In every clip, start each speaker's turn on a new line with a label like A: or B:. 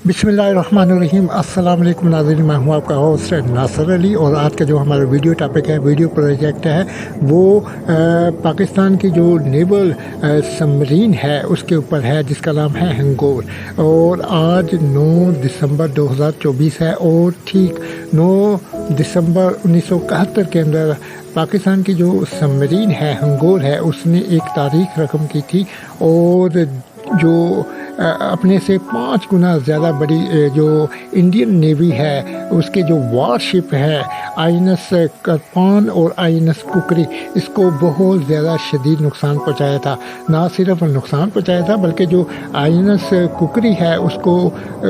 A: बिस्मिल्लाहिर्रहमानिर्रहीम। अस्सलाम वालेकुम नाज़रीन, मैं हूँ आपका होस्ट नासर अली और आज का जो हमारा वीडियो टॉपिक है, वीडियो प्रोजेक्ट है वो पाकिस्तान की जो नेवल सबमरीन है उसके ऊपर है जिसका नाम है हंगोर। और आज 9 दिसंबर 2024 है और ठीक 9 दिसंबर 1971 के अंदर पाकिस्तान की जो सबमरीन है हंगोर है उसने एक तारीख रकम की थी और जो अपने से 5 गुना ज़्यादा बड़ी जो इंडियन नेवी है उसके जो वारशिप है INS करपान और INS कुकरी, इसको बहुत ज़्यादा शदीद नुकसान पहुंचाया था। ना सिर्फ नुकसान पहुंचाया था बल्कि जो INS कुकरी है उसको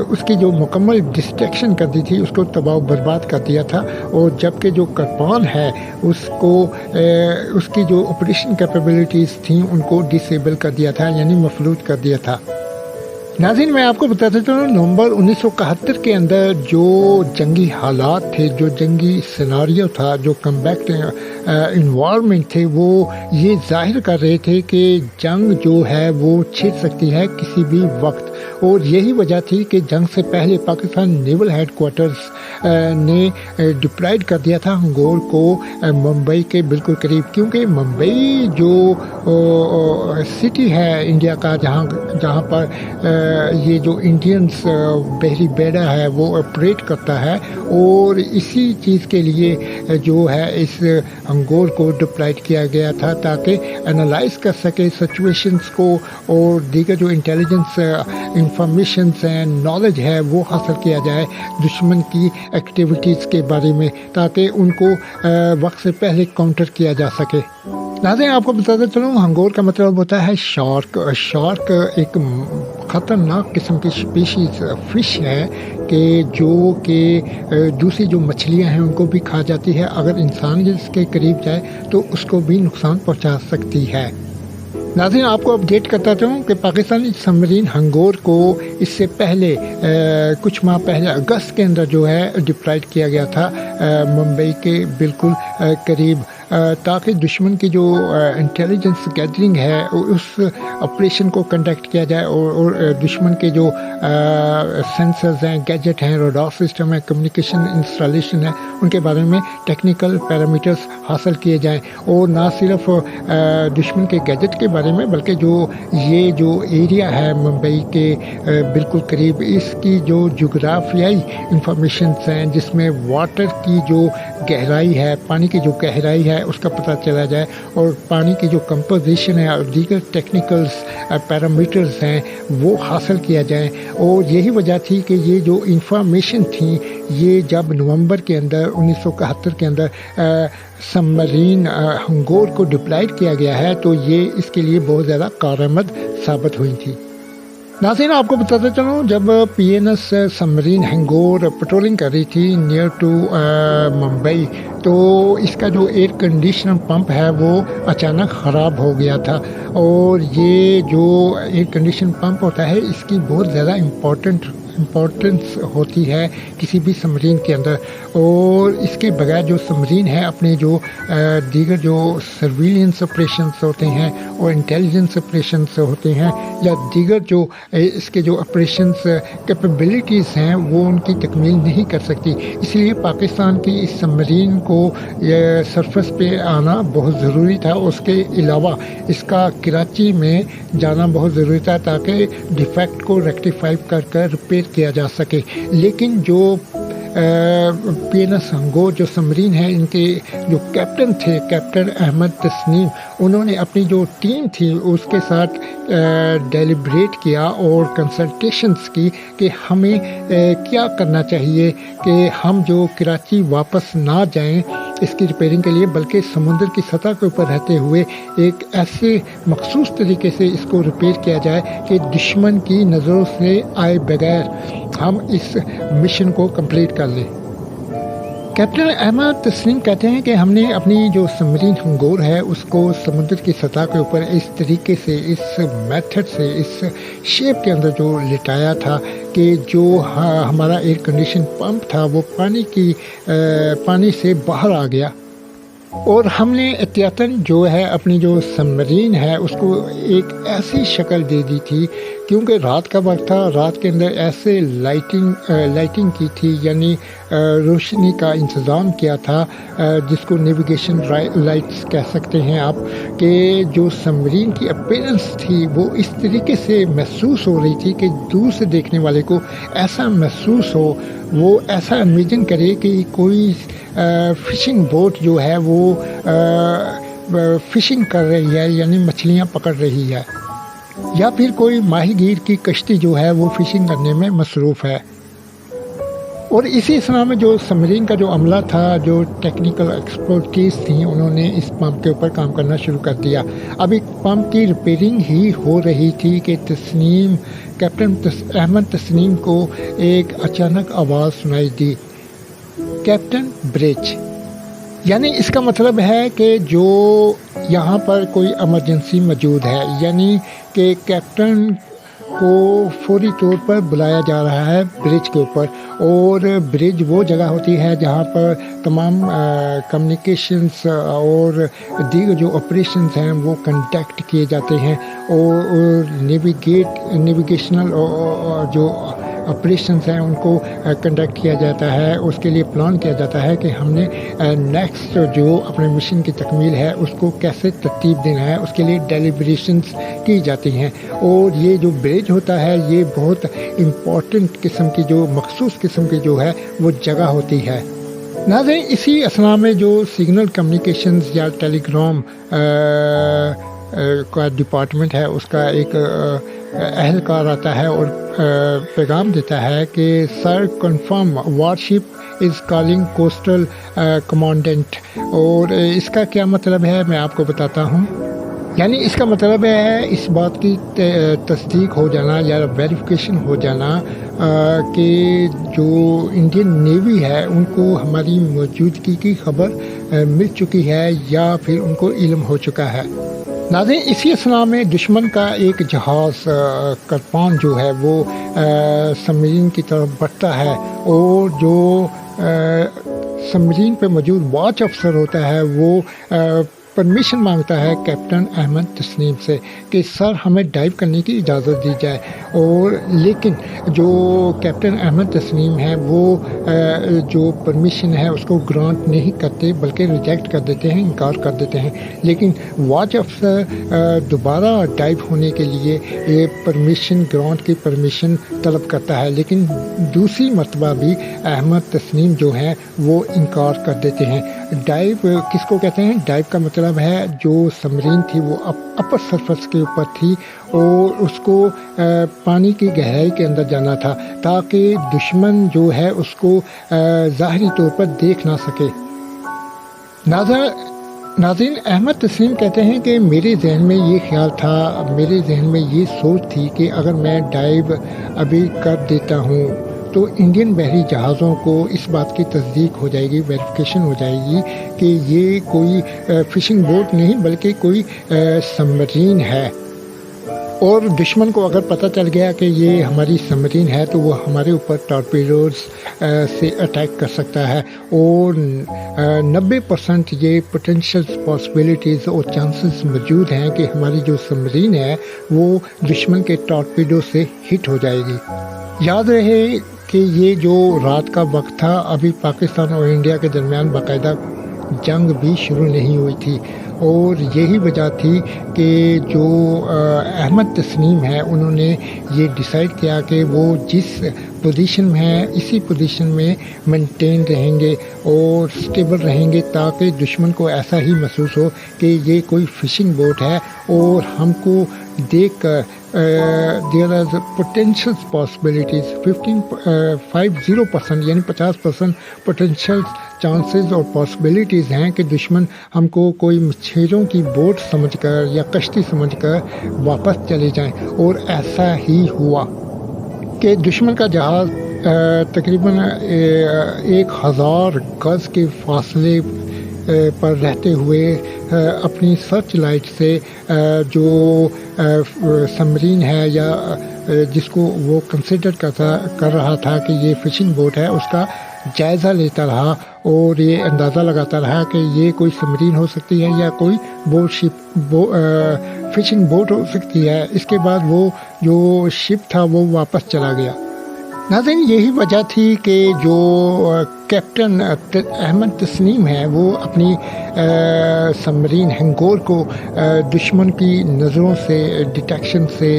A: उसकी जो मुकम्मल डिस्ट्रक्शन कर दी थी, उसको तबाह बर्बाद कर दिया था। और जबकि जो करपान है उसको उसकी जो ऑपरेशन कैपेबिलिटीज़ थी उनको डिसेबल कर दिया था, यानी मफलूज कर दिया था। नाज़रीन, मैं आपको बताता चलूँ नवंबर 1971 के अंदर जो जंगी हालात थे, जो जंगी सिनारियो था, जो कम्बैक्ट इन्वायरमेंट थे, वो ये जाहिर कर रहे थे कि जंग जो है वो छिड़ सकती है किसी भी वक्त। और यही वजह थी कि जंग से पहले पाकिस्तान नेवल हेडक्वार्टर्स ने डिप्लॉयड कर दिया था हंगोर को मुंबई के बिल्कुल करीब, क्योंकि मुंबई जो सिटी है इंडिया का जहाँ पर ये जो इंडियंस बहरी बेड़ा है वो ऑपरेट करता है, और इसी चीज़ के लिए जो है इस हंगोर को डिप्लॉयड किया गया था ताकि एनालाइज कर सके सिचुएशंस को और दीगर जो इंटेलिजेंस इंफॉर्मेशन एंड नॉलेज है वो हासिल किया जाए दुश्मन की एक्टिविटीज़ के बारे में, ताकि उनको वक्त से पहले काउंटर किया जा सके। नाज़रीन, आपको बताते चलूँ हंगोर का मतलब होता है शार्क। शार्क एक ख़तरनाक किस्म की स्पीशीज़ फ़िश है कि दूसरी जो मछलियां हैं उनको भी खा जाती है। अगर इंसान इसके करीब जाए तो उसको भी नुकसान पहुंचा सकती है। नाज़रीन, आपको अपडेट करता हूँ कि पाकिस्तानी सबमरीन हंगोर को इससे पहले कुछ माह पहले अगस्त के अंदर जो है डिप्लॉयड किया गया था मुंबई के बिल्कुल करीब, ताकि दुश्मन की जो इंटेलिजेंस गैदरिंग है उस ऑपरेशन को कंडक्ट किया जाए और दुश्मन के जो सेंसर्स हैं, गैजेट हैं, रडार सिस्टम है, कम्युनिकेशन इंस्टॉलेशन है, उनके बारे में टेक्निकल पैरामीटर्स हासिल किए जाएं। और ना सिर्फ दुश्मन के गैजेट के बारे में बल्कि ये जो एरिया है मुंबई के बिल्कुल करीब, इसकी जो जोग्राफियाई इंफॉर्मेशन हैं जिसमें वाटर की जो गहराई है, पानी की जो गहराई है उसका पता चला जाए, और पानी की जो कंपोजिशन है और दीगर टेक्निकल्स पैरामीटर्स हैं वो हासिल किया जाए। और यही वजह थी कि ये जो इंफॉर्मेशन थी ये जब नवंबर के अंदर 1971 के अंदर सबमरीन हंगोर को डिप्लॉयड किया गया है तो ये इसके लिए बहुत ज़्यादा कारआमद साबित हुई थी। नाज़रीन, आपको बताते चलूँ जब PNS सबमरीन हंगोर पेट्रोलिंग कर रही थी नियर टू मुंबई, तो इसका जो एयर कंडीशनर पंप है वो अचानक ख़राब हो गया था। और ये जो एयर कंडीशनर पंप होता है इसकी बहुत ज़्यादा इम्पोर्टेंस होती है किसी भी सबमरीन के अंदर, और इसके बगैर जो सबमरीन है अपने जो दीगर जो सर्विलियंस ऑपरेशंस होते हैं और इंटेलिजेंस ऑपरेशंस होते हैं या दीगर जो इसके जो ऑपरेशंस कैपेबिलिटीज़ हैं वो उनकी तकमील नहीं कर सकती। इसलिए पाकिस्तान की इस सबमरीन को सरफेस पे आना बहुत ज़रूरी था। उसके अलावा इसका कराची में जाना बहुत ज़रूरी था ताकि डिफेक्ट को रेक्टिफाई कर रिपेयर किया जा सके। लेकिन जो PNS हंगोर जो सबमरीन है इनके जो कैप्टन थे, कैप्टन अहमद तस्नीम, उन्होंने अपनी जो टीम थी उसके साथ डेलिब्रेट किया और कंसल्टेशंस की कि हमें क्या करना चाहिए कि हम जो कराची वापस ना जाएं इसकी रिपेयरिंग के लिए, बल्कि समुद्र की सतह के ऊपर रहते हुए एक ऐसे मखसूस तरीके से इसको रिपेयर किया जाए कि दुश्मन की नज़रों से आए बगैर हम इस मिशन को कंप्लीट कर लें। कैप्टन अहमद तस्लीम कहते हैं कि हमने अपनी जो सबमरीन हंगोर है उसको समुद्र की सतह के ऊपर इस तरीके से, इस मेथड से, इस शेप के अंदर जो लिटाया था कि जो हमारा एयर कंडीशन पंप था वो पानी से बाहर आ गया। और हमने एहतियातन जो है अपनी जो सबमरीन है उसको एक ऐसी शक्ल दे दी थी क्योंकि रात का वक्त था, रात के अंदर ऐसे लाइटिंग की थी, यानी रोशनी का इंतज़ाम किया था, जिसको नेविगेशन लाइट्स कह सकते हैं आप, कि जो सबमरीन की अपीयरेंस थी वो इस तरीके से महसूस हो रही थी कि दूर से देखने वाले को ऐसा महसूस हो, वो ऐसा इमेजिन करे कि कोई फ़िशिंग बोट जो है वो फ़िशिंग कर रही है, यानी मछलियाँ पकड़ रही है, या फिर कोई माहीगीर की कश्ती जो है वो फ़िशिंग करने में मसरूफ़ है। और इसी असना में जो सबमरीन का जो अमला था, जो टेक्निकल एक्सपर्टीज़ थी, उन्होंने इस पंप के ऊपर काम करना शुरू कर दिया। अभी पंप की रिपेयरिंग ही हो रही थी कि कैप्टन अहमद तस्नीम को एक अचानक आवाज़ सुनाई दी, कैप्टन ब्रिज। यानी इसका मतलब है कि जो यहाँ पर कोई इमरजेंसी मौजूद है, यानी कि कैप्टन को फौरी तौर पर बुलाया जा रहा है ब्रिज के ऊपर। और ब्रिज वो जगह होती है जहाँ पर तमाम कम्युनिकेशंस और दीगर जो ऑपरेशंस हैं वो कंडक्ट किए जाते हैं, और नेविगेशनल जो ऑपरेशंस हैं उनको कंडक्ट किया जाता है। उसके लिए प्लान किया जाता है कि हमने नेक्स्ट जो अपने मिशन की तकमील है उसको कैसे तरतीब देना है, उसके लिए डेलिब्रेशंस की जाती हैं। और ये जो ब्रिज होता है ये बहुत इम्पॉर्टेंट किस्म की, जो मखसूस किस्म की जो है वो जगह होती है। नाज़रीन, इसी असना में जो सिग्नल कम्युनिकेशंस या टेलीग्राम का डिपार्टमेंट है उसका एक अहलकार आता है और पैगाम देता है कि sir confirm warship is calling coastal commandant. और इसका क्या मतलब है मैं आपको बताता हूँ। यानी इसका मतलब है इस बात की तस्दीक हो जाना या वेरिफिकेशन हो जाना कि जो इंडियन नेवी है उनको हमारी मौजूदगी की खबर मिल चुकी है या फिर उनको इल्म हो चुका है। नाज़रीन, इसी असना में दुश्मन का एक जहाज़ करपान जो है वो सबमरीन की तरफ बढ़ता है, और जो सबमरीन पे मौजूद वॉच अफसर होता है वो परमिशन मांगता है कैप्टन अहमद तस्नीम से कि सर हमें डाइव करने की इजाज़त दी जाए। और लेकिन जो कैप्टन अहमद तस्नीम है वो जो परमिशन है उसको ग्रांट नहीं करते, बल्कि रिजेक्ट कर देते हैं, इनकार कर देते हैं। लेकिन वॉच अफसर दोबारा डाइव होने के लिए ये परमिशन, ग्रांट की परमिशन तलब करता है, लेकिन दूसरी मरतबा भी अहमद तस्नीम जो हैं वो इनकार कर देते हैं। डाइव किसको कहते हैं? डाइव का मतलब है जो सबमरीन थी वो अपर सरफेस के ऊपर थी और उसको पानी की गहराई के अंदर जाना था ताकि दुश्मन जो है उसको ज़ाहिरी तौर पर देख ना सके। नाज़रीन, अहमद तस्नीम कहते हैं कि मेरे जहन में ये ख्याल था, मेरे जहन में ये सोच थी कि अगर मैं डाइव अभी कर देता हूँ तो इंडियन बहरी जहाज़ों को इस बात की तस्दीक हो जाएगी, वेरिफिकेशन हो जाएगी कि ये कोई फ़िशिंग बोट नहीं बल्कि कोई सबमरीन है। और दुश्मन को अगर पता चल गया कि ये हमारी सबमरीन है तो वो हमारे ऊपर टॉर्पीडोज़ से अटैक कर सकता है, और 90% ये पोटेंशियल पॉसिबिलिटीज़ और चांसेस मौजूद हैं कि हमारी जो सबमरीन है वो दुश्मन के टॉर्पीडो से हिट हो जाएगी। याद रहे कि ये जो रात का वक्त था, अभी पाकिस्तान और इंडिया के दरमियान बाकायदा जंग भी शुरू नहीं हुई थी, और यही वजह थी कि जो अहमद तस्नीम है उन्होंने ये डिसाइड किया कि वो जिस पोजीशन में है इसी पोजीशन में मेंटेन रहेंगे और स्टेबल रहेंगे ताकि दुश्मन को ऐसा ही महसूस हो कि ये कोई फ़िशिंग बोट है और हमको देख कर देयर आर पोटेंशियल पॉसिबिलिटीज़ 50% यानी 50% पोटेंशियल चांसेस और पॉसिबिलिटीज़ हैं कि दुश्मन हमको कोई मछलियों की बोट समझकर या कश्ती समझकर वापस चले जाएं। और ऐसा ही हुआ कि दुश्मन का जहाज़ तकरीबन 1000 गज़ के फासले पर रहते हुए अपनी सर्च लाइट से जो सबमरीन है या जिसको वो कंसिडर कर रहा था कि ये फ़िशिंग बोट है, उसका जायज़ा लेता रहा और ये अंदाज़ा लगाता रहा कि ये कोई सबमरीन हो सकती है या कोई फ़िशिंग बोट हो सकती है। इसके बाद वो जो शिप था वो वापस चला गया। नाज़रीन, यही वजह थी कि जो कैप्टन अहमद तस्नीम है वो अपनी सबमरीन हैंगोर को दुश्मन की नज़रों से, डिटेक्शन से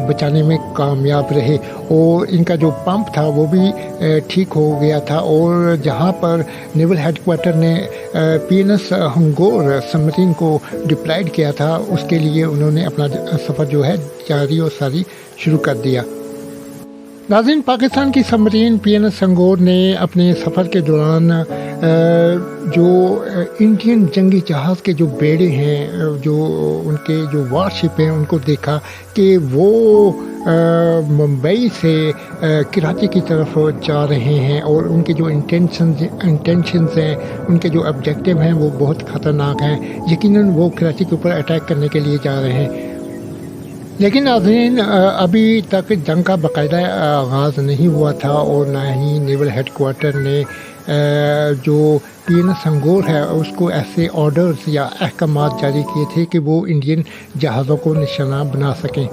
A: बचाने में कामयाब रहे और इनका जो पंप था वो भी ठीक हो गया था। और जहां पर नेवल हेडक्वार्टर ने PNS हैंगोर सबमरीन को डिप्लॉयड किया था, उसके लिए उन्होंने अपना सफ़र जो है जारी और सारी शुरू कर दिया। नाज़रीन, पाकिस्तान की सबमरीन PNS हैंगोर ने अपने सफ़र के दौरान जो इंडियन जंगी जहाज़ के जो बेड़े हैं, जो उनके जो वारशिप हैं, उनको देखा कि वो मुंबई से कराची की तरफ जा रहे हैं और उनके जो इंटेंशंस हैं, उनके जो ऑब्जेक्टिव हैं वो बहुत ख़तरनाक हैं। यकीनन वो कराची के ऊपर अटैक करने के लिए जा रहे हैं। लेकिन नाज़रीन, अभी तक जंग का बाकायदा आगाज़ नहीं हुआ था और ना ही नेवल हेडक्वार्टर ने जो PNS हैंगोर है उसको ऐसे ऑर्डर्स या अहकामात जारी किए थे कि वो इंडियन जहाज़ों को निशाना बना सकें।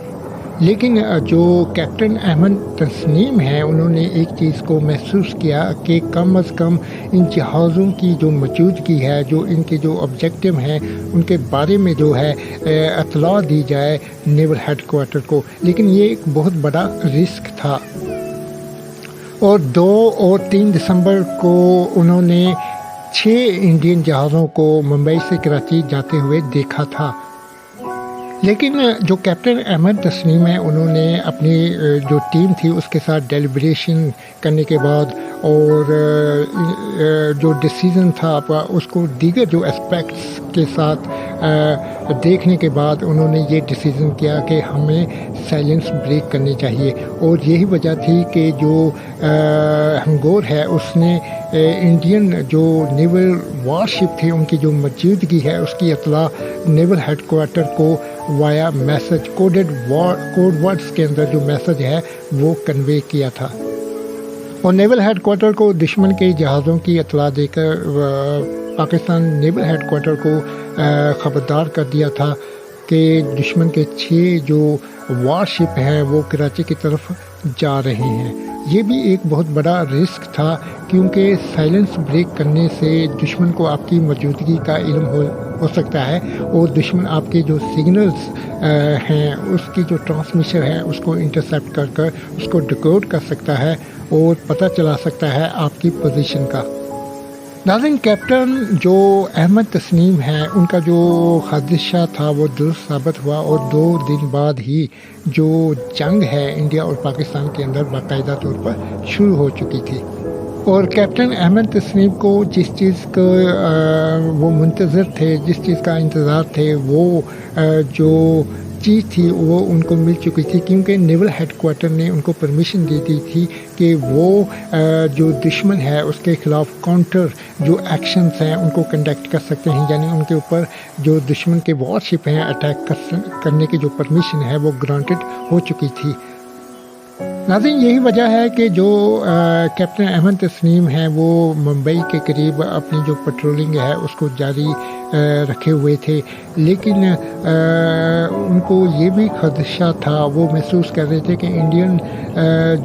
A: लेकिन जो कैप्टन अहमद तस्नीम हैं, उन्होंने एक चीज़ को महसूस किया कि कम अज़ कम इन जहाज़ों की जो मौजूदगी है, जो इनके जो ऑब्जेक्टिव हैं, उनके बारे में जो है इत्तला दी जाए नेवल हेडक्वार्टर को। लेकिन ये एक बहुत बड़ा रिस्क था और 2 और 3 दिसंबर को उन्होंने 6 इंडियन जहाज़ों को मुंबई से कराची जाते हुए देखा था। लेकिन जो कैप्टन अहमद तस्नीम है, उन्होंने अपनी जो टीम थी उसके साथ डेलिब्रेशन करने के बाद और जो डिसीज़न था उसको दीगर जो एस्पेक्ट्स के साथ देखने के बाद उन्होंने ये डिसीज़न किया कि हमें साइलेंस ब्रेक करनी चाहिए। और यही वजह थी कि जो हैंगोर है उसने इंडियन जो नेवल वारशिप थे उनकी जो मौजूदगी है उसकी इत्तला नेवल हेडक्वार्टर को वाया मैसेज कोड वर्ड्स के अंदर जो मैसेज है वो कन्वे किया था और नेवल हेडक्वार्टर को दुश्मन के जहाज़ों की इत्तला देकर पाकिस्तान नेवल हेडक्वार्टर को ख़बरदार कर दिया था कि दुश्मन के 6 जो वारशिप हैं वो कराची की तरफ जा रहे हैं। ये भी एक बहुत बड़ा रिस्क था क्योंकि साइलेंस ब्रेक करने से दुश्मन को आपकी मौजूदगी का इल्म हो सकता है और दुश्मन आपके जो सिग्नल्स हैं उसकी जो ट्रांसमिशन है उसको इंटरसेप्ट कर उसको डिकोड कर सकता है और पता चला सकता है आपकी पोजीशन का। नाज़रीन, कैप्टन जो अहमद तस्नीम है उनका जो खदशा था वो दुरुस्त साबित हुआ और 2 दिन बाद ही जो जंग है इंडिया और पाकिस्तान के अंदर बाकायदा तौर पर शुरू हो चुकी थी। और कैप्टन अहमद तस्नीम को जिस चीज़ का वो मुंतज़र थे, जिस चीज़ का इंतज़ार थे, वो जो चीज़ थी वो उनको मिल चुकी थी क्योंकि नेवल हेडक्वार्टर ने उनको परमिशन दे दी थी कि वो जो दुश्मन है उसके ख़िलाफ़ काउंटर जो एक्शंस हैं उनको कंडक्ट कर सकते हैं, यानी उनके ऊपर जो दुश्मन के वॉरशिप हैं अटैक करने की जो परमिशन है वो ग्रांटेड हो चुकी थी। नाज़रीन, यही वजह है कि जो कैप्टन अहमद तस्नीम हैं वो मुंबई के करीब अपनी जो पेट्रोलिंग है उसको जारी रखे हुए थे। लेकिन उनको ये भी खदशा था, वो महसूस कर रहे थे कि इंडियन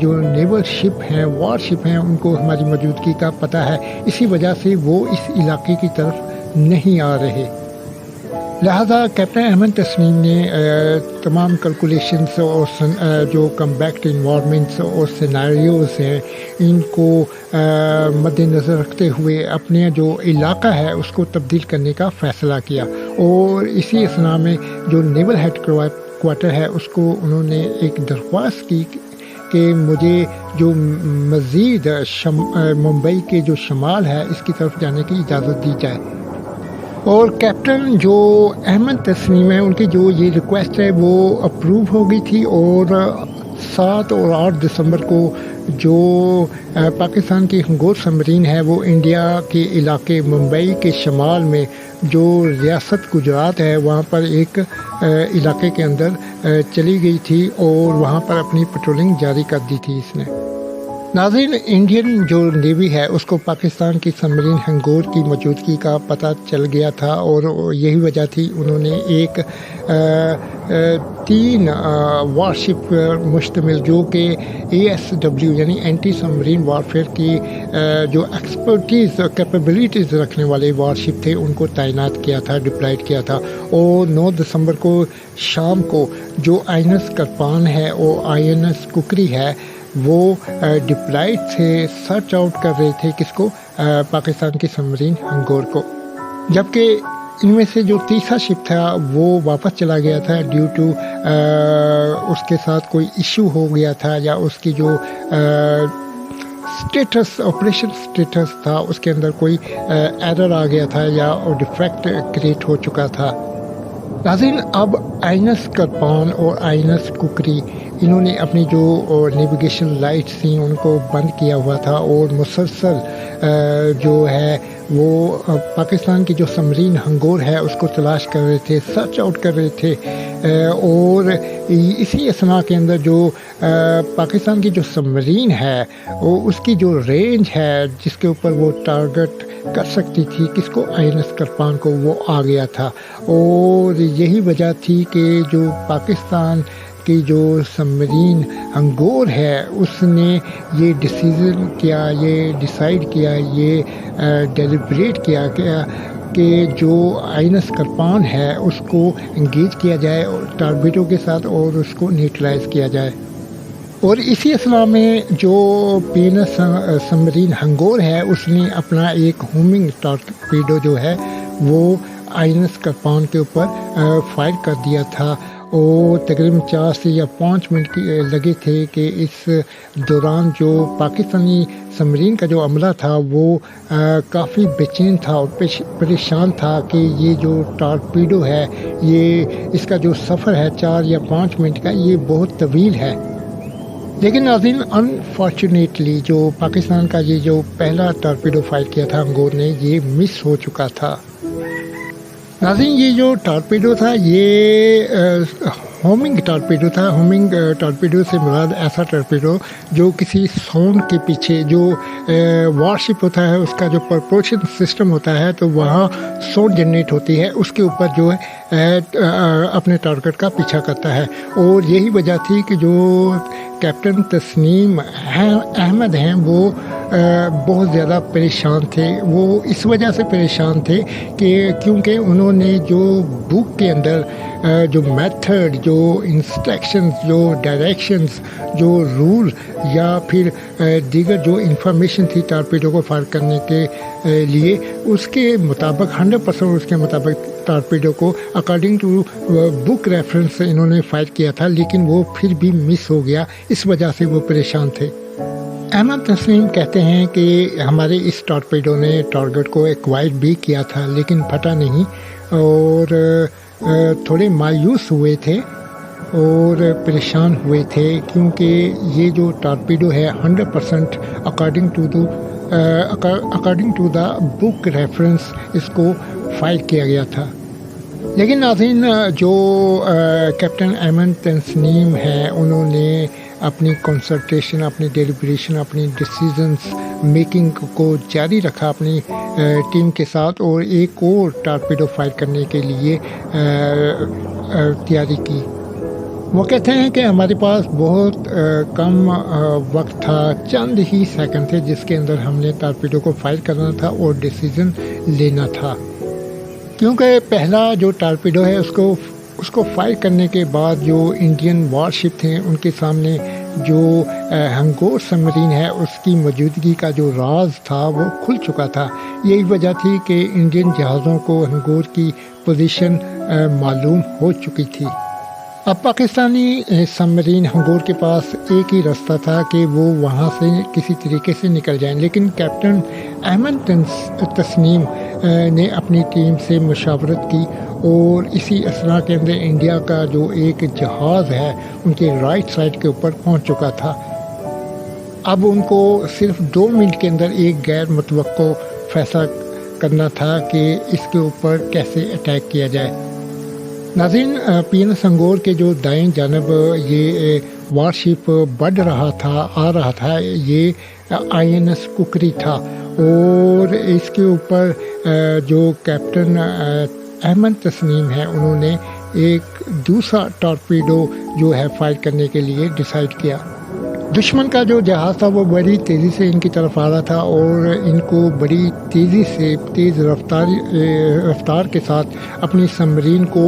A: जो नेवल शिप हैं, वारशिप हैं, उनको हमारी मौजूदगी का पता है, इसी वजह से वो इस इलाके की तरफ नहीं आ रहे। लिहाजा कैप्टन अहमद तस्नीम ने तमाम कैलकुलेशंस और जो कम्बैक्ट इन्वायरमेंट्स और सिनेरियोज़ हैं इनको मद्देनज़र रखते हुए अपने जो इलाका है उसको तब्दील करने का फ़ैसला किया और इसी असना में जो नेवल हेडक्वार्टर है उसको उन्होंने एक दरख्वास्त की कि मुझे जो मज़ीद मुंबई के जो शमाल है इसकी तरफ जाने की इजाज़त दी जाए। और कैप्टन जो अहमद तस्नीम है उनकी जो ये रिक्वेस्ट है वो अप्रूव हो गई थी और 7 اور 8 دسمبر کو جو پاکستان کی ہنگور سمرین ہے وہ انڈیا کے علاقے ممبئی کے شمال میں جو ریاست گجرات ہے وہاں پر ایک علاقے کے اندر چلی گئی تھی اور وہاں پر اپنی پیٹرولنگ جاری کر دی تھی اس نے۔ ناظرین، انڈین جو نیوی ہے اس کو پاکستان کی سبمرین ہنگور کی موجودگی کا پتہ چل گیا تھا اور یہی وجہ تھی انہوں نے ایک 3 وارشپ پر مشتمل جو کہ ASW یعنی اینٹی سبمرین وارفیئر کی جو ایکسپرٹیز کیپیبلٹیز رکھنے والے وارشپ تھے ان کو تعینات کیا تھا، ڈپلائڈ کیا تھا۔ اور 9 دسمبر کو شام کو جو INS کرپان ہے اور INS ککری ہے وہ ڈپلائڈ تھے، سرچ آؤٹ کر رہے تھے کس کو؟ پاکستان کی سبمرین ہنگور کو، جبکہ ان میں سے جو تیسرا شپ تھا وہ واپس چلا گیا تھا ڈیو ٹو اس کے ساتھ کوئی ایشو ہو گیا تھا یا اس کی جو سٹیٹس آپریشن سٹیٹس تھا اس کے اندر کوئی ایرر آ گیا تھا یا ڈیفیکٹ کریٹ ہو چکا تھا۔ ناظرین، اب INS کرپان اور INS ککری انہوں نے اپنی جو نیویگیشن لائٹس تھیں ان کو بند کیا ہوا تھا اور مسلسل جو ہے وہ پاکستان کی جو سبمرین ہنگور ہے اس کو تلاش کر رہے تھے، سرچ آؤٹ کر رہے تھے۔ اور اسی اثناء کے اندر جو پاکستان کی جو سبمرین ہے وہ اس کی جو رینج ہے جس کے اوپر وہ ٹارگٹ کر سکتی تھی کس کو؟ INS کرپان کو، وہ آ گیا تھا۔ اور یہی وجہ تھی کہ جو پاکستان کی جو سبمرین ہنگور ہے اس نے یہ ڈیسیزن کیا، یہ ڈیسائیڈ کیا، یہ ڈیلیبریٹ کیا کہ جو INS کرپان ہے اس کو انگیج کیا جائے ٹاربیڈو کے ساتھ اور اس کو نیوٹرلائز کیا جائے۔ اور اسی اثناء میں جو PNS سبمرین ہنگور ہے اس نے اپنا ایک ہومنگ ٹارپیڈو جو ہے وہ INS کرپان کے اوپر فائر کر دیا تھا اور تقریباً 4 سے یا 5 منٹ لگے تھے کہ اس دوران جو پاکستانی سبمرین کا جو عملہ تھا وہ کافی بے چین تھا اور پریشان تھا کہ یہ جو ٹارپیڈو ہے یہ اس کا جو سفر ہے 4 یا 5 منٹ کا یہ بہت طویل ہے۔ لیکن ناظرین، انفارچونیٹلی جو پاکستان کا یہ جو پہلا ٹارپیڈو فائر کیا تھا ہنگور نے یہ مس ہو چکا تھا۔ ناظرین، یہ جو ٹارپیڈو تھا یہ ہومنگ ٹارپیڈو تھا۔ ہومنگ ٹارپیڈو سے مراد ایسا ٹارپیڈو جو کسی ساؤنڈ کے پیچھے جو وارشپ ہوتا ہے اس کا جو پرپوشن سسٹم ہوتا ہے تو وہاں ساؤنڈ جنریٹ ہوتی ہے، اس کے اوپر جو ہے اپنے ٹارگٹ کا پیچھا کرتا ہے۔ اور یہی وجہ تھی کہ جو کیپٹن تسنیم احمد ہیں وہ بہت زیادہ پریشان تھے۔ وہ اس وجہ سے پریشان تھے کہ کیونکہ انہوں نے جو بک کے اندر جو میتھڈ، جو انسٹرکشنز، جو ڈائریکشنز، جو رول یا پھر دیگر جو انفارمیشن تھی ٹارپیڈو کو فائر کرنے کے لیے اس کے مطابق 100% اس کے مطابق ٹارپیڈو کو اکارڈنگ ٹو بک ریفرنس انہوں نے فائر کیا تھا، لیکن وہ پھر بھی مس ہو گیا، اس وجہ سے وہ پریشان تھے۔ احمد تسنیم کہتے ہیں کہ ہمارے اس ٹارپیڈو نے ٹارگٹ کو ایکوائر بھی کیا تھا لیکن پھٹا نہیں اور تھوڑے مایوس ہوئے تھے اور پریشان ہوئے تھے کیونکہ یہ جو ٹارپیڈو ہے 100% according to the book reference اس کو فائر کیا گیا تھا۔ لیکن ناظرین، جو کیپٹن احمد تسنیم ہیں انہوں نے اپنی کنسلٹیشن، اپنی ڈیلیبریشن، اپنی ڈیسیزنس میکنگ کو جاری رکھا اپنی ٹیم کے ساتھ اور ایک اور ٹارپیڈو فائر کرنے کے لیے تیاری کی۔ وہ کہتے ہیں کہ ہمارے پاس بہت کم وقت تھا، چند ہی سیکنڈ تھے جس کے اندر ہم نے ٹارپیڈو کو فائر کرنا تھا اور ڈیسیزن لینا تھا، کیونکہ پہلا جو ٹارپیڈو ہے اس کو فائر کرنے کے بعد جو انڈین وارشپ تھے ان کے سامنے جو ہنگور سبمرین ہے اس کی موجودگی کا جو راز تھا وہ کھل چکا تھا۔ یہی وجہ تھی کہ انڈین جہازوں کو ہنگور کی پوزیشن معلوم ہو چکی تھی۔ اب پاکستانی سبمرین ہنگور کے پاس ایک ہی راستہ تھا کہ وہ وہاں سے کسی طریقے سے نکل جائیں، لیکن کیپٹن احمد تسنیم نے اپنی ٹیم سے مشاورت کی اور اسی اسنا کے اندر انڈیا کا جو ایک جہاز ہے ان کے رائٹ سائڈ کے اوپر پہنچ چکا تھا۔ اب ان کو صرف 2 منٹ کے اندر ایک غیر متوقع فیصلہ کرنا تھا کہ اس کے اوپر کیسے اٹیک کیا جائے۔ ناظرین، پی این ایس انگور کے جو دائیں جانب یہ وار شپ بڑھ رہا تھا آ رہا تھا، یہ آئی این ایس ککری تھا، اور اس کے اوپر جو کیپٹن احمد تسنیم ہے انہوں نے ایک دوسرا ٹارپیڈو جو ہے فائر کرنے کے لیے ڈیسائیڈ کیا۔ دشمن کا جو جہاز تھا وہ بڑی تیزی سے ان کی طرف آ رہا تھا، اور ان کو بڑی تیزی سے تیز رفتار کے ساتھ اپنی سبمرین کو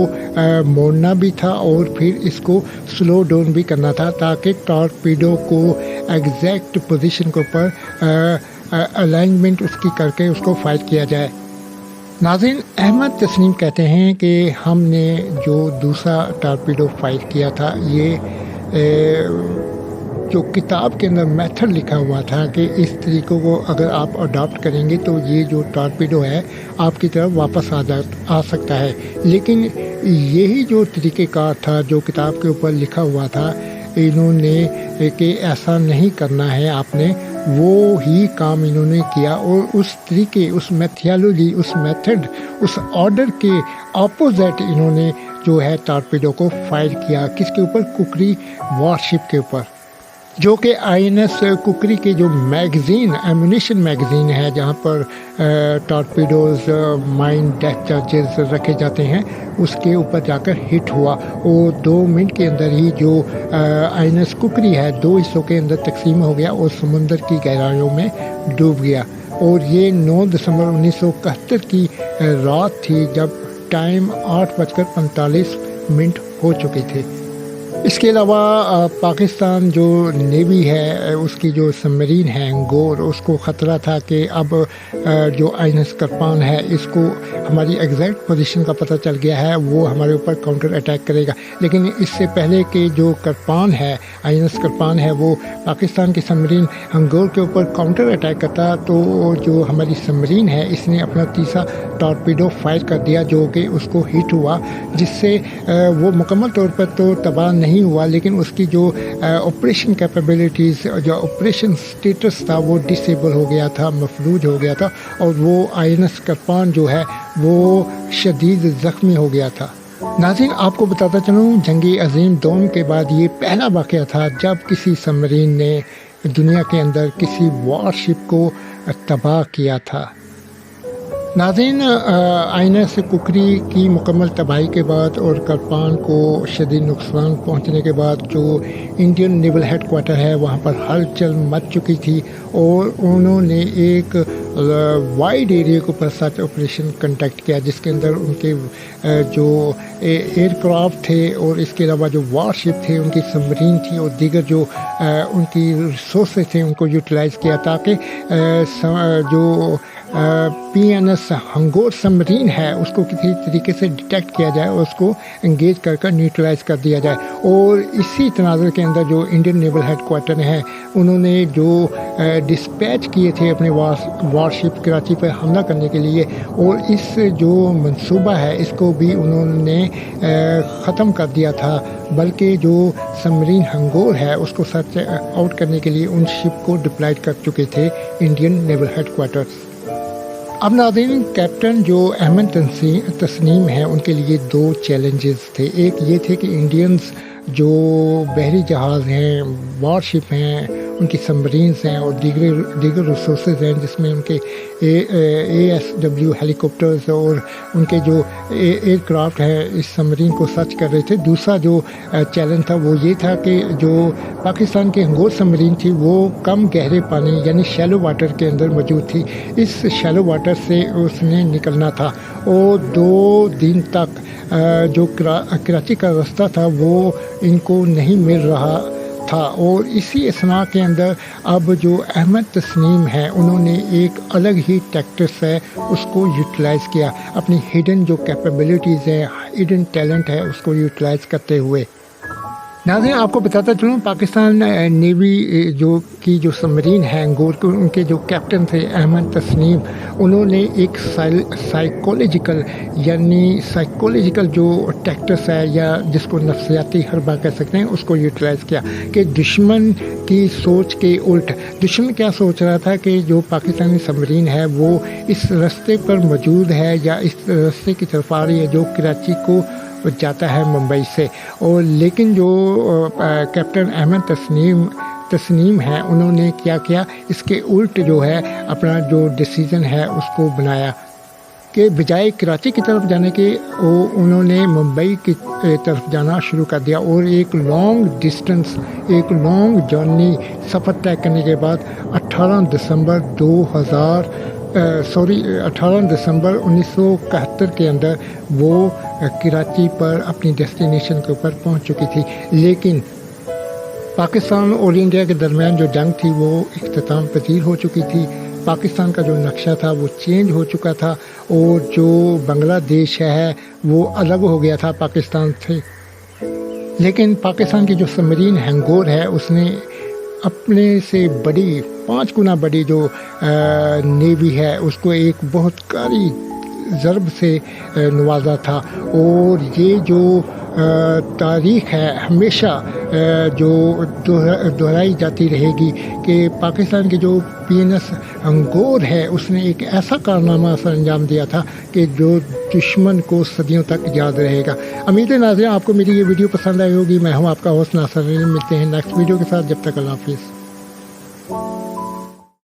A: موڑنا بھی تھا، اور پھر اس کو سلو ڈاؤن بھی کرنا تھا تاکہ ٹارپیڈو کو ایگزیکٹ پوزیشن کے اوپر الائنمنٹ اس کی کر کے اس کو فائر کیا جائے۔ ناظرین، احمد تسنیم کہتے ہیں کہ ہم نے جو دوسرا ٹارپیڈو فائر کیا تھا، یہ جو کتاب کے اندر میتھڈ لکھا ہوا تھا کہ اس طریقے کو اگر آپ اڈاپٹ کریں گے تو یہ جو ٹارپیڈو ہے آپ کی طرف واپس آ سکتا ہے، لیکن یہی جو طریقہ کار تھا جو کتاب کے اوپر لکھا ہوا تھا، انہوں نے کہ ایسا نہیں کرنا ہے آپ نے، وہ ہی کام انہوں نے کیا، اور اس طریقے، اس میتھیالوجی، اس میتھڈ، اس آرڈر کے اپوزٹ انہوں نے جو ہے ٹارپیڈو کو فائر کیا۔ کس کے اوپر؟ ککری وار شپ کے اوپر، جو کہ آئی این ایس ککری کے جو میگزین، ایمونیشن میگزین ہے جہاں پر ٹارپیڈوز، مائن ڈیتھ چارجز رکھے جاتے ہیں، اس کے اوپر جا کر ہٹ ہوا، اور 2 منٹ کے اندر ہی جو آئی این ایس ککری ہے 2 حصوں کے اندر تقسیم ہو گیا اور سمندر کی گہرائیوں میں ڈوب گیا۔ اور یہ 9 دسمبر 1971 کی رات تھی جب ٹائم 8:45 ہو چکے تھے۔ اس کے علاوہ پاکستان جو نیوی ہے اس کی جو سبمرین ہے انگور، اس کو خطرہ تھا کہ اب جو آئی این ایس کرپان ہے اس کو ہماری ایگزیکٹ پوزیشن کا پتہ چل گیا ہے، وہ ہمارے اوپر کاؤنٹر اٹیک کرے گا، لیکن اس سے پہلے کہ جو کرپان ہے، آئی این ایس کرپان ہے، وہ پاکستان کی سبمرین انگور کے اوپر کاؤنٹر اٹیک کرتا، تو جو ہماری سبمرین ہے اس نے اپنا تیسرا ٹارپیڈو فائر کر دیا جو کہ اس کو ہٹ ہوا، جس سے وہ مکمل طور پر تو تباہ نہیں ہوا، لیکن اس کی جو آپریشن کیپیبلٹیز، جو آپریشن سٹیٹس تھا وہ ڈسیبل ہو گیا تھا، مفلوج ہو گیا تھا، اور وہ آئی این ایس کرپان جو ہے وہ شدید زخمی ہو گیا تھا۔ ناظرین، آپ کو بتاتا چلوں، جنگ عظیم دوم کے بعد یہ پہلا واقعہ تھا جب کسی سبمرین نے دنیا کے اندر کسی وار شپ کو تباہ کیا تھا۔ ناظرین، آئی این ایس ککری کی مکمل تباہی کے بعد اور کرپان کو شدید نقصان پہنچنے کے بعد جو انڈین نیول ہیڈ کوارٹر ہے وہاں پر ہلچل مچ چکی تھی، اور انہوں نے ایک وائڈ ایریا کے اوپر سرچ آپریشن کنڈکٹ کیا، جس کے اندر ان کے جو ایئر کرافٹ تھے اور اس کے علاوہ جو وار شپ تھے، ان کی سبمرین تھی اور دیگر جو ان کی ریسورسز تھے ان کو یوٹیلائز کیا، تاکہ جو پی این ایس انگور سبمرین ہے اس کو کسی طریقے سے ڈیٹیکٹ کیا جائے اور اس کو انگیج کر کر نیوٹرلائز کر دیا جائے۔ اور اسی تناظر کے اندر جو انڈین نیول ہیڈ کوارٹر ہے انہوں نے جو ڈسپیچ کیے تھے اپنے وار شپ کراچی پر حملہ کرنے کے لیے، اور اس جو منصوبہ ہے اس کو بھی انہوں نے ختم کر دیا تھا، بلکہ جو سبمرین انگور ہے اس کو سرچ آؤٹ کرنے کے لیے ان شپ کو ڈپلائڈ کر چکے تھے انڈین نیول ہیڈ کوارٹرز۔ اب ناظرین، کیپٹن جو احمد تسنیم ہیں ان کے لیے 2 چیلنجز تھے۔ ایک یہ تھے کہ انڈینز جو بحری جہاز ہیں، وار شپ ہیں، ان کی سبمرینز ہیں اور دیگر ریسورسز ہیں، جس میں ان کے ASW ہیلی کاپٹرز اور ان کے جو ایئر کرافٹ ہیں اس سبمرین کو سرچ کر رہے تھے۔ دوسرا جو چیلنج تھا وہ یہ تھا کہ جو پاکستان کی انگور سبمرین تھی وہ کم گہرے پانی یعنی شیلو واٹر کے اندر موجود تھی، اس شیلو واٹر سے اس نے نکلنا تھا، اور 2 دن تک جو کراچی کا راستہ تھا وہ ان کو نہیں مل رہا تھا۔ اور اسی اثناء کے اندر اب جو احمد تسنیم ہیں انہوں نے ایک الگ ہی ٹیکٹس ہے اس کو یوٹیلائز کیا، اپنی ہڈن جو کیپیبلٹیز ہے، ہڈن ٹیلنٹ ہے اس کو یوٹیلائز کرتے ہوئے۔ नाज़रीन आपको बताता चलूँ पाकिस्तान नेवी जो सबमरीन है अंगोर के उनके जो कैप्टन थे अहमद तस्नीम, उन्होंने एक साइकोलॉजिकल जो टैक्टिक्स है या जिसको नफ्सियाती हरबा कह सकते हैं उसको यूटिलाइज़ किया कि दुश्मन की सोच के उल्ट दुश्मन क्या सोच रहा था कि जो पाकिस्तानी सबमरीन है वो इस रास्ते पर मौजूद है या इस रास्ते की तरफ आ रही है जो कराची को जाता है मुंबई से, और लेकिन जो कैप्टन अहमद तस्नीम है उन्होंने क्या किया, इसके उल्ट जो है अपना जो डिसीज़न है उसको बनाया कि बजाय कराची की तरफ जाने के उन्होंने मुंबई की तरफ जाना शुरू कर दिया और एक लॉन्ग जर्नी सफ़र तय करने के बाद 18 दिसंबर 1971 के अंदर वो कराची पर अपनी डेस्टिनेशन के ऊपर पहुंच चुकी थी। लेकिन पाकिस्तान और इंडिया के दरमियान जो जंग थी वो इख्तिताम पजीर हो चुकी थी। पाकिस्तान का जो नक्शा था वो चेंज हो चुका था और जो बांग्लादेश है वो अलग हो गया था पाकिस्तान से। लेकिन पाकिस्तान की जो सबमरीन हैंगोर है उसने अपने से बड़ी 5 गुना बड़ी जो नेवी है उसको एक बहुत कारी ज़रब से नवाजा था, और ये जो तारीख़ है हमेशा जो दोहराई जाती रहेगी कि पाकिस्तान की जो PNS अंगोर है उसने एक ऐसा कारनामा अंजाम दिया था कि जो दुश्मन को सदियों तक याद रहेगा। उम्मीद है नाज़रीन आपको मेरी ये वीडियो पसंद आई होगी। मैं हूँ आपका होस्ट नासिर। मिलते हैं नेक्स्ट वीडियो के साथ, जब तक अल्लाह हाफ़िज़।